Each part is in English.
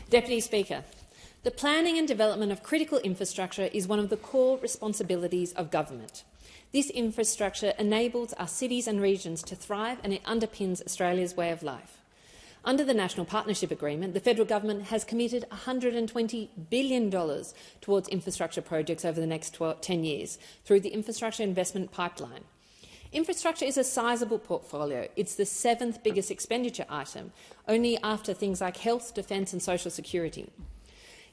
Deputy Speaker, the planning and development of critical infrastructure is one of the core responsibilities of government. This infrastructure enables our cities and regions to thrive, and it underpins Australia's way of life. Under the National Partnership Agreement, the federal government has committed $120 billion towards infrastructure projects over the next 10 years through the Infrastructure Investment Pipeline. Infrastructure is a sizable portfolio. It's the 7th biggest expenditure item, only after things like health, defence and social security.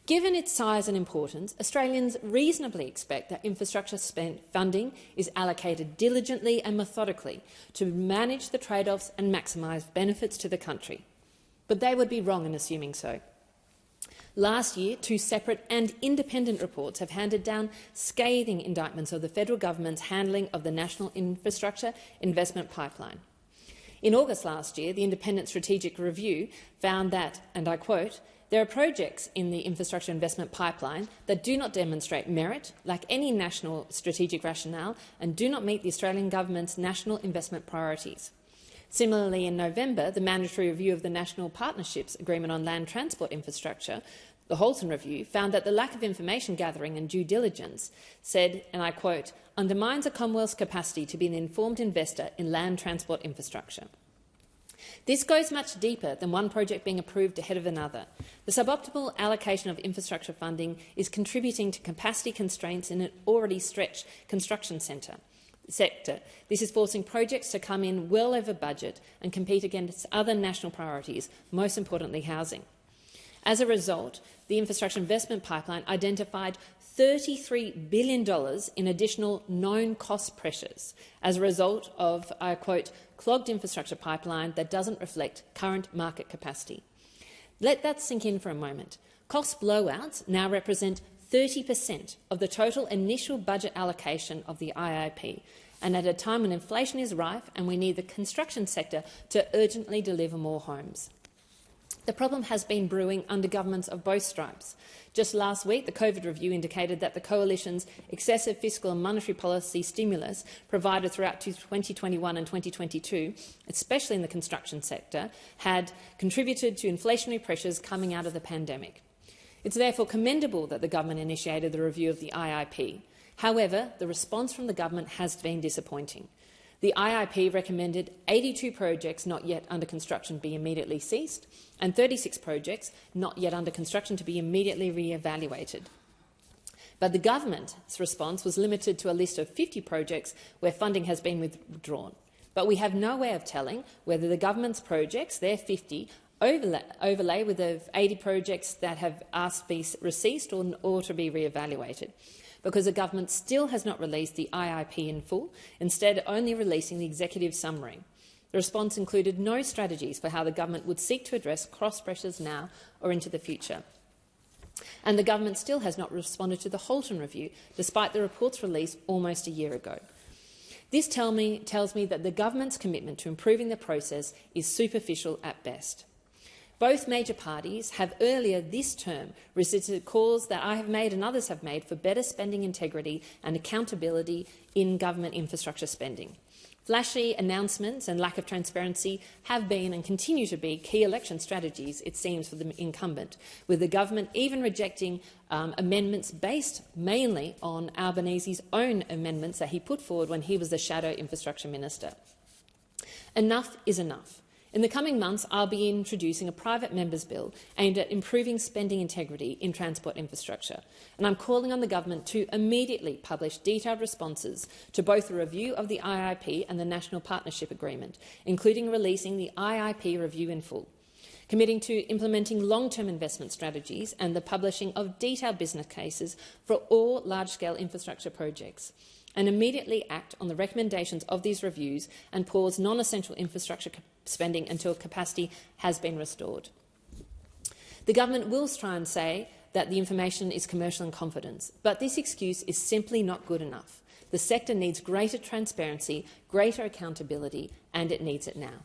Given its size and importance, Australians reasonably expect that infrastructure funding is allocated diligently and methodically to manage the trade-offs and maximise benefits to the country. But they would be wrong in assuming so. Last year, 2 separate and independent reports have handed down scathing indictments of the federal government's handling of the National Infrastructure Investment Pipeline. In August last year, the Independent Strategic Review found that, and I quote, "There are projects in the infrastructure investment pipeline that do not demonstrate merit, lack any national strategic rationale and do not meet the Australian government's national investment priorities." Similarly, in November, the mandatory review of the National Partnerships Agreement on Land Transport Infrastructure, the Halton Review, found that the lack of information gathering and due diligence said, and I quote, "undermines a Commonwealth's capacity to be an informed investor in land transport infrastructure." This goes much deeper than one project being approved ahead of another. The suboptimal allocation of infrastructure funding is contributing to capacity constraints in an already stretched construction sector. This is forcing projects to come in well over budget and compete against other national priorities, most importantly housing. As a result, the Infrastructure Investment Pipeline identified $33 billion in additional known cost pressures as a result of, I quote, clogged infrastructure pipeline that doesn't reflect current market capacity. Let that sink in for a moment. Cost blowouts now represent 30% of the total initial budget allocation of the IIP, and at a time when inflation is rife and we need the construction sector to urgently deliver more homes. The problem has been brewing under governments of both stripes. Just last week, the COVID review indicated that the Coalition's excessive fiscal and monetary policy stimulus provided throughout 2021 and 2022, especially in the construction sector, had contributed to inflationary pressures coming out of the pandemic. It's therefore commendable that the government initiated the review of the IIP. However, the response from the government has been disappointing. The IIP recommended 82 projects not yet under construction be immediately ceased and 36 projects not yet under construction to be immediately re-evaluated. But the government's response was limited to a list of 50 projects where funding has been withdrawn. But we have no way of telling whether the government's projects, their 50, overlay with the 80 projects that have asked to be ceased or to be re-evaluated, because the government still has not released the IIP in full, instead only releasing the executive summary. The response included no strategies for how the government would seek to address cross-pressures now or into the future. And the government still has not responded to the Halton Review, despite the report's release almost a year ago. This tells me that the government's commitment to improving the process is superficial at best. Both major parties have earlier this term resisted calls that I have made and others have made for better spending integrity and accountability in government infrastructure spending. Flashy announcements and lack of transparency have been and continue to be key election strategies, it seems, for the incumbent, with the government even rejecting amendments based mainly on Albanese's own amendments that he put forward when he was the shadow infrastructure minister. Enough is enough. In the coming months, I'll be introducing a private member's bill aimed at improving spending integrity in transport infrastructure, and I'm calling on the government to immediately publish detailed responses to both the review of the IIP and the National Partnership Agreement, including releasing the IIP review in full, committing to implementing long-term investment strategies and the publishing of detailed business cases for all large-scale infrastructure projects, and immediately act on the recommendations of these reviews and pause non-essential infrastructure spending until capacity has been restored. The government will try and say that the information is commercial in confidence, but this excuse is simply not good enough. The sector needs greater transparency, greater accountability, and it needs it now.